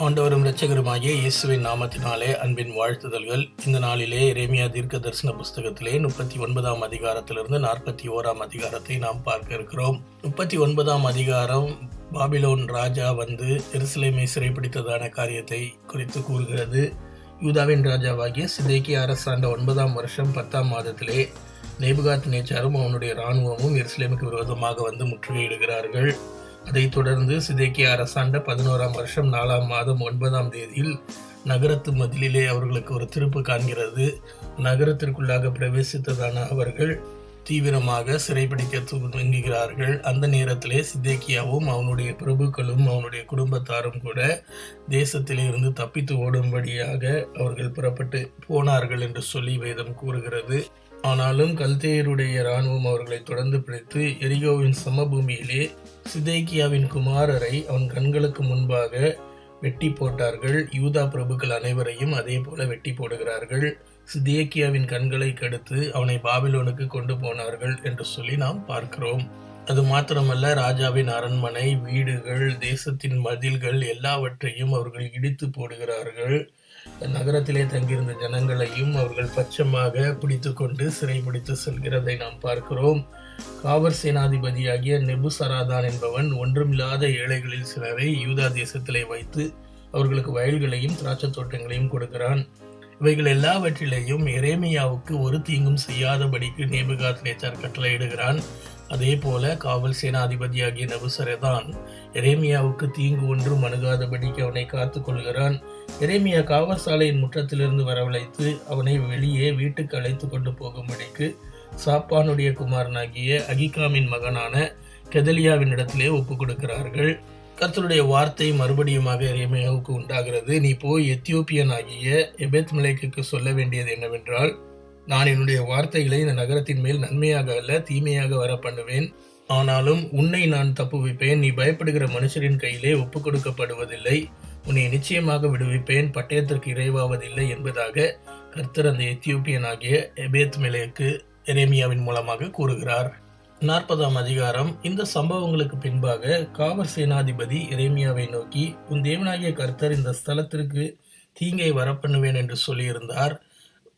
ஆண்டவரும் இரட்சகருமாகிய இயேசுவின் நாமத்தினாலே அன்பின் வாழ்த்துதல்கள். இந்த நாளிலே எரேமியா தீர்க்க தரிசன புஸ்தகத்திலே 39ஆம் அதிகாரத்திலிருந்து 41ஆம் அதிகாரத்தை நாம் பார்க்க இருக்கிறோம். 39ஆம் அதிகாரம் பாபிலோன் ராஜா வந்து எருசலேமை சிறைப்பிடித்ததான காரியத்தை குறித்து கூறுகிறது. யூதாவின் ராஜாவாகிய சிதேக்கியா அரசாண்ட 9ஆம் வருஷம் 10ஆம் மாதத்திலே நேபுகாத் நேச்சாரும் அவனுடைய இராணுவமும் எருசலேமுக்கு விரோதமாக வந்து முற்றுகையிடுகிறார்கள். அதைத் தொடர்ந்து சிதேக்கியா அரசாண்ட 11ஆம் வருஷம் 4ஆம் மாதம் 9ஆம் தேதியில் நகரத்து மதிலிலே அவர்களுக்கு ஒரு திருப்பு காண்கிறது. நகரத்திற்குள்ளாக பிரவேசித்ததான அவர்கள் தீவிரமாக சிறைப்பிடிக்க துவங்குகிறார்கள். அந்த நேரத்திலே சிதேக்கியாவும் அவனுடைய பிரபுக்களும் அவனுடைய குடும்பத்தாரும் கூட தேசத்திலே இருந்து தப்பித்து ஓடும்படியாக அவர்கள் புறப்பட்டு போனார்கள் என்று சொல்லி வேதம் கூறுகிறது. ஆனாலும் கல்தேயருடைய இராணுவம் அவர்களை தொடர்ந்து பிடித்து எரிகோவின் சமபூமியிலே சிதேக்கியாவின் குமாரரை அவன் கண்களுக்கு முன்பாக வெட்டி போட்டார்கள். யூதா பிரபுக்கள் அனைவரையும் அதே போல வெட்டி போடுகிறார்கள். சிதேக்கியாவின் கண்களை கடுத்து அவனை பாபிலோனுக்கு கொண்டு போனார்கள் என்று சொல்லி நாம் பார்க்கிறோம். அது மாத்திரமல்ல, ராஜாவின் அரண்மனை, வீடுகள், தேசத்தின் மதில்கள் எல்லாவற்றையும் அவர்கள் இடித்து போடுகிறார்கள். நகரத்திலே தங்கியிருந்த ஜனங்களையும் அவர்கள் பட்சமாக பிடித்து கொண்டு சிறைபிடித்து செல்கிறதை நாம் பார்க்கிறோம். காவற் சேனாதிபதியாகிய நெபுசராதான் என்பவன் ஒன்றுமில்லாத ஏழைகளில் சிலரை யூதா தேசத்திலே வைத்து அவர்களுக்கு வயல்களையும் திராட்சை தோட்டங்களையும் கொடுக்கிறான். இவைகள் எல்லாவற்றிலேயும் எரேமியாவுக்கு ஒரு தீங்கும் செய்யாதபடிக்கு நேபுகாத் நேச்சார் கட்டளையிடுகிறான். அதே போல காவல் சேனாதிபதியாகிய நெபுசரதான் எரேமியாவுக்கு தீங்கு ஒன்றும் அணுகாதபடிக்கு அவனை காத்து கொள்கிறான். எரேமியா காவல் சாலையின் முற்றத்திலிருந்து வரவழைத்து அவனை வெளியே வீட்டுக்கு அழைத்து கொண்டு போகும்படிக்கு சாப்பானுடைய குமாரனாகிய அகிகாமின் மகனான கெதலியாவின் இடத்திலே ஒப்பு கொடுக்கிறார்கள். கர்த்தருடைய வார்த்தை மறுபடியுமாக எரேமியாவுக்கு உண்டாகிறது. நீ போய் எத்தியோப்பியன் ஆகிய எபெத்மெலேக்குக்கு சொல்ல வேண்டியது என்னவென்றால், நான் என்னுடைய வார்த்தைகளை இந்த நகரத்தின் மேல் நன்மையாக அல்ல தீமையாக வர பண்ணுவேன். ஆனாலும் உன்னை நான் தப்புவிப்பேன். நீ பயப்படுகிற மனுஷரின் கையிலே ஒப்பு கொடுக்கப்படுவதில்லை. உன்னை நிச்சயமாக விடுவிப்பேன். பட்டயத்திற்கு இறைவாவதில்லை என்பதாக கர்த்தர் அந்த எத்தியோப்பியன் ஆகிய எபெத்மெலேக்கு எரேமியாவின் மூலமாக கூறுகிறார். 40ஆம் அதிகாரம். இந்த சம்பவங்களுக்கு பின்பாக காவற் சேனாதிபதி எரேமியாவை நோக்கி, உன் தேவனாகிய கர்த்தர் இந்த ஸ்தலத்திற்கு தீங்கை வரப்பண்ணுவேன் என்று சொல்லியிருந்தார்.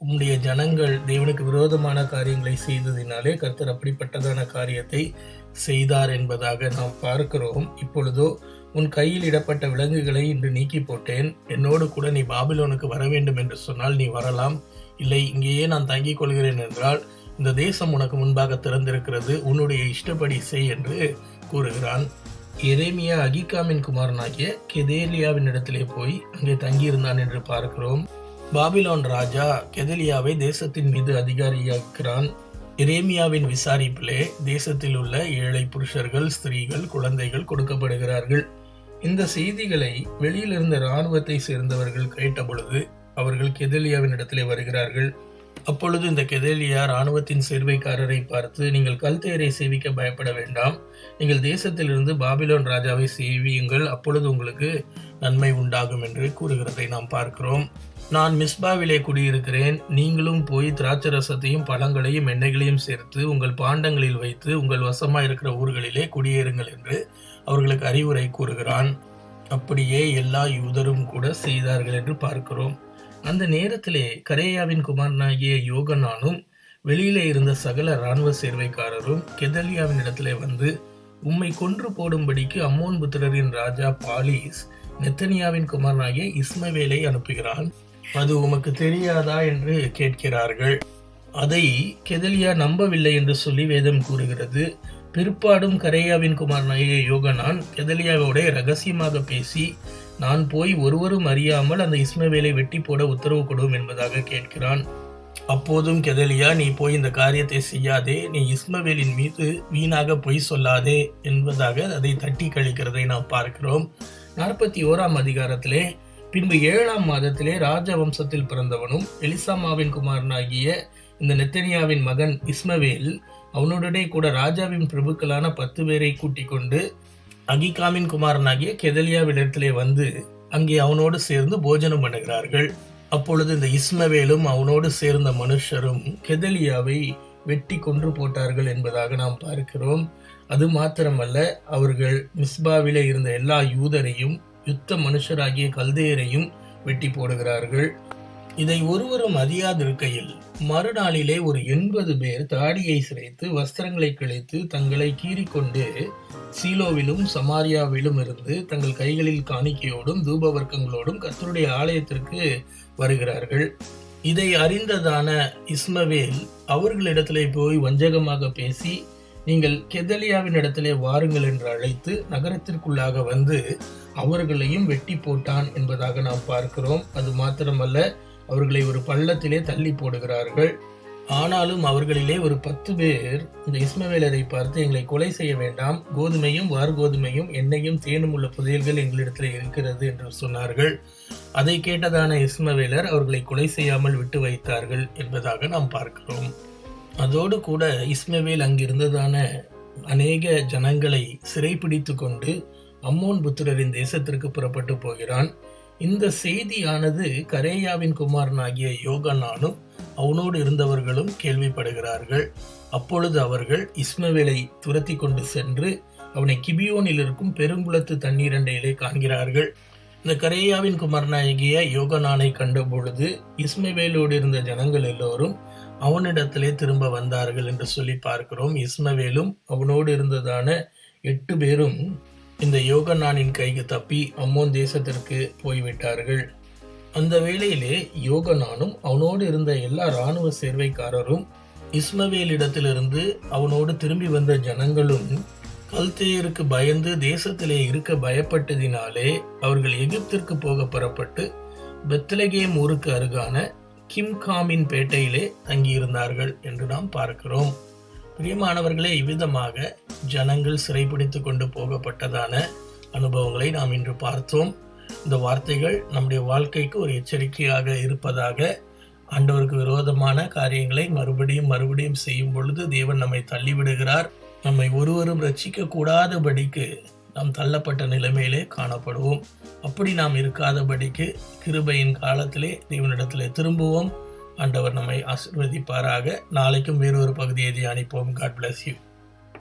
உம்முடைய ஜனங்கள் தேவனுக்கு விரோதமான காரியங்களை செய்ததினாலே கர்த்தர் அப்படிப்பட்டதான காரியத்தை செய்தார் என்பதாக நாம் பார்க்கிறோம். இப்பொழுதோ உன் கையில் இடப்பட்ட விலங்குகளை இன்று நீக்கி போட்டேன். என்னோடு கூட நீ பாபிலோனுக்கு வர வேண்டும் என்று சொன்னால் நீ வரலாம். இல்லை, இங்கேயே நான் தங்கிக் கொள்கிறேன் என்றால் இந்த தேசம் உனக்கு முன்பாக திறந்திருக்கிறது, உன்னுடைய இஷ்டப்படி செய் என்று கூறுகிறான். எரேமியா அகிகாமின் குமாரனாகிய கெதேலியாவின் இடத்திலே போய் அங்கே தங்கியிருந்தான் என்று பார்க்கிறோம். பாபிலோன் ராஜா கெதலியாவை தேசத்தின் மீது அதிகாரியாக்கிறான். எரேமியாவின் விசாரிப்பிலே தேசத்தில் உள்ள ஏழை புருஷர்கள், ஸ்திரீகள், குழந்தைகள் கொடுக்கப்படுகிறார்கள். இந்த செய்திகளை வெளியிலிருந்த இராணுவத்தை சேர்ந்தவர்கள் கேட்ட பொழுது அவர்கள் கெதலியாவின் இடத்திலே வருகிறார்கள். அப்பொழுது இந்த கெதலியா இராணுவத்தின் சேர்வைக்காரரை பார்த்து, நீங்கள் கல்தேயரை சேவிக்க பயப்பட வேண்டாம், நீங்கள் தேசத்திலிருந்து பாபிலோன் ராஜாவை சேவியுங்கள், அப்பொழுது உங்களுக்கு நன்மை உண்டாகும் என்று கூறுகிறதை நாம் பார்க்கிறோம். நான் மிஸ்பாவிலே குடியிருக்கிறேன். நீங்களும் போய் திராட்சரசத்தையும் பழங்களையும் எண்ணெய்களையும் சேர்த்து உங்கள் பாண்டங்களில் வைத்து உங்கள் வசமாக இருக்கிற ஊர்களிலே குடியேறுங்கள் என்று அவர்களுக்கு அறிவுரை கூறுகிறான். அப்படியே எல்லா யூதரும் கூட செய்தார்கள் என்று பார்க்கிறோம். அந்த நேரத்திலே கரேயாவின் குமாரனாகிய யோகனானும் வெளியிலே இருந்த சகல இராணுவ சேர்வைக்காரரும் கெதலியாவின் இடத்திலே வந்து, உம்மை கொன்று போடும்படிக்கு அம்மோன் புத்திரரின் ராஜா பாலீஸ் நெத்தனியாவின் குமாரனாகிய இஸ்மவேலை அனுப்புகிறான். அது உமக்கு தெரியாதா என்று கேட்கிறார்கள். அதை கெதலியா நம்பவில்லை என்று சொல்லி வேதம் கூறுகிறது. பிற்பாடும் கரேயாவின் குமாரனாகிய யோகனான் கெதலியாவோட ரகசியமாக பேசி, நான் போய் ஒருவரும் அறியாமல் அந்த இஸ்மவேலை வெட்டி போட உத்தரவு கொடுவும் என்பதாக கேட்கிறான். அப்போதும் கெதலியா, நீ போய் இந்த காரியத்தை செய்யாதே, நீ இஸ்மவேலின் மீது வீணாக பொய் சொல்லாதே என்பதாக அதை தட்டி கழிக்கிறதை நாம் பார்க்கிறோம். 41ஆம் அதிகாரத்திலே, பின்பு 7ஆம் மாதத்திலே ராஜ வம்சத்தில் பிறந்தவனும் எலிசாமாவின் குமாரனாகிய இந்த நெத்தனியாவின் மகன் இஸ்மவேல் அவனுடனே கூட ராஜாவின் பிரபுக்களான 10 பேரை கூட்டிக் கொண்டு அகிகாமின் குமாரனாகிய கெதலியாவிடத்திலே வந்து அங்கே அவனோடு சேர்ந்து போஜனம் பண்ணுகிறார்கள். அப்பொழுது இந்த இஸ்மவேலும் அவனோடு சேர்ந்த மனுஷரும் கெதலியாவை வெட்டி கொன்று போட்டார்கள் என்பதாக நாம் பார்க்கிறோம். அது மாத்திரமல்ல, அவர்கள் மிஸ்பாவிலே இருந்த எல்லா யூதரையும் யுத்த மனுஷராகிய கல்தேயரையும் வெட்டி போடுகிறார்கள். இதை ஒருவரும் அறியாதிருக்கையில் மறுநாளிலே ஒரு 80 பேர் தாடியை சிரைத்து வஸ்திரங்களை கிழித்து தங்களை கீறிக்கொண்டு சீலோவிலும் சமாரியாவிலும் இருந்து தங்கள் கைகளில் காணிக்கையோடும் தூபவர்க்கங்களோடும் கர்த்தருடைய ஆலயத்திற்கு வருகிறார்கள். இதை அறிந்ததான இஸ்மவேல் அவர்களிடத்திலே போய் வஞ்சகமாக பேசி, நீங்கள் கெதலியாவின் இடத்திலே வாருங்கள் என்று அழைத்து நகரத்திற்குள்ளாக வந்து அவர்களையும் வெட்டி போட்டான் என்பதாக நாம் பார்க்கிறோம். அது மாத்திரமல்ல, அவர்களை ஒரு பள்ளத்திலே தள்ளி போடுகிறார்கள். ஆனாலும் அவர்களிலே ஒரு 10 பேர் இந்த இஸ்மவேலரை பார்த்து, எங்களை கொலை செய்ய வேண்டாம், கோதுமையும் வார்கோதுமையும் எண்ணெயும் தேனும் உள்ள புதையல்கள் எங்களிடத்தில் இருக்கிறது என்று சொன்னார்கள். அதை கேட்டதான இஸ்மவேலர் அவர்களை கொலை செய்யாமல் விட்டு வைத்தார்கள் என்பதாக நாம் பார்க்கிறோம். அதோடு கூட இஸ்மவேல் அங்கிருந்ததான அநேக ஜனங்களை சிறைப்பிடித்து கொண்டு அம்மோன் புத்திரரின் தேசத்திற்கு புறப்பட்டு போகிறான். இந்த செய்தியானது கரேயாவின் குமாரனாகிய யோகனானும் அவனோடு இருந்தவர்களும் கேள்விப்படுகிறார்கள். அப்பொழுது அவர்கள் இஸ்மவேலை துரத்தி கொண்டு சென்று அவனை கிபியோனில் இருக்கும் பெருங்குளத்து தண்ணீரண்டையிலே காண்கிறார்கள். இந்த கரேயாவின் குமாரனாகிய யோகனானை கண்டபொழுது இஸ்மவேலோடு இருந்த ஜனங்கள் எல்லோரும் அவனிடத்திலே திரும்ப வந்தார்கள் என்று சொல்லி பார்க்கிறோம். இஸ்மவேலும் அவனோடு இருந்ததான 8 பேரும் இந்த யோகனானின் கைக்கு தப்பி அம்மோன் தேசத்திற்கு போய்விட்டார்கள். அந்த வேளையிலே யோகனானும் அவனோடு இருந்த எல்லா இராணுவ சேர்வைக்காரரும் இஸ்மவேலிடத்திலிருந்து அவனோடு திரும்பி வந்த ஜனங்களும் கல்தேயருக்கு பயந்து தேசத்திலே இருக்க பயப்பட்டதினாலே அவர்கள் எகிப்திற்கு போக புறப்பட்டு பெத்லகேம் ஊருக்கு அருகான கிம்காமின் பேட்டையிலே தங்கியிருந்தார்கள் என்று நாம் பார்க்கிறோம். பிரியமானவர்களே, இவ்விதமாக ஜனங்கள் சிறைப்பிடித்து கொண்டு போகப்பட்டதான அனுபவங்களை நாம் இன்று பார்த்தோம். இந்த வார்த்தைகள் நம்முடைய வாழ்க்கைக்கு ஒரு எச்சரிக்கையாக இருப்பதாக. ஆண்டவருக்கு விரோதமான காரியங்களை மறுபடியும் செய்யும் பொழுது தேவன் நம்மை தள்ளிவிடுகிறார். நம்மை ஒருவரும் ரட்சிக்க கூடாதபடிக்கு நாம் தள்ளப்பட்ட நிலைமையிலே காணப்படுவோம். அப்படி நாம் இருக்காதபடிக்கு கிருபையின் காலத்திலே தேவனிடத்திலே திரும்புவோம். ஆண்டவர் நம்மை ஆசீர்வதிப்பாராக. நாளைக்கும் வேறொரு பகுதியை தியானிப்போம். God bless you.